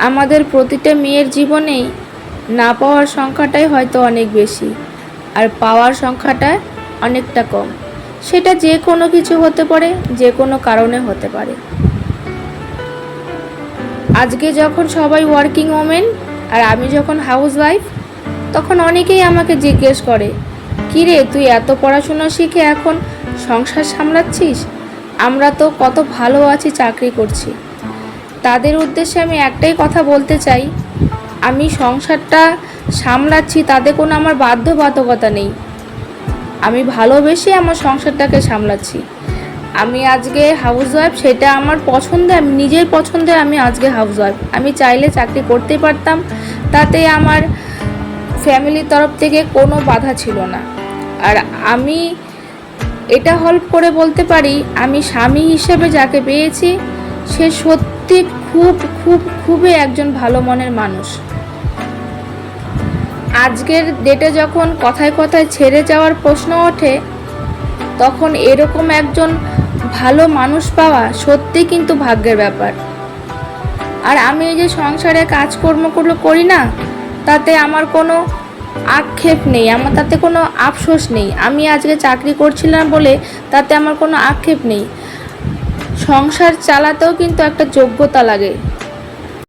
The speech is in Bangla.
আমাদের প্রতিটা মেয়ের জীবনেই না পাওয়ার সংখ্যাটাই হয়তো অনেক বেশি, আর পাওয়ার সংখ্যাটা অনেকটা কম। সেটা যে কোনো কিছু হতে পারে, যে কোনো কারণে হতে পারে। আজকে যখন সবাই ওয়ার্কিং ওমেন আর আমি যখন হাউস ওয়াইফ, তখন অনেকেই আমাকে জিজ্ঞেস করে, কিরে তুই এত পড়াশোনা শিখে এখন সংসার সামলাচ্ছিস? আমরা তো কত ভালো আছি, চাকরি করছি। তাদের উদ্দেশ্যে আমি একটাই কথা বলতে চাই, আমি সংসারটা সামলাচ্ছি, তাতে কোনো আমার বাধ্যবাধকতা নেই। আমি ভালোবেসে আমার সংসারটাকে সামলাচ্ছি। আমি আজকে হাউস ওয়াইফ, সেটা আমার পছন্দে, আমি নিজের পছন্দে আমি আজকে হাউস ওয়াইফ। আমি চাইলে চাকরি করতেই পারতাম, তাতে আমার ফ্যামিলির তরফ থেকে কোনো বাধা ছিল না। আর আমি এটা হেল্প করে বলতে পারি, আমি স্বামী হিসেবে যাকে পেয়েছি সে সত্যি খুবই একজন ভালো মনের মানুষ। আজকের ডেটে যখন কথায় কথায় ছেড়ে যাওয়ার প্রশ্ন ওঠে, তখন এরকম একজন ভালো মানুষ পাওয়া সত্যি কিন্তু ভাগ্যের ব্যাপার। আর আমি এই যে সংসারে কাজকর্মগুলো করি না, তাতে আমার কোনো আক্ষেপ নেই, আমার তাতে কোনো আফসোস নেই। আমি আজকে চাকরি করছিলাম বলে তাতে আমার কোনো আক্ষেপ নেই। সংসার চালাতেও কিন্তু একটা যোগ্যতা লাগে।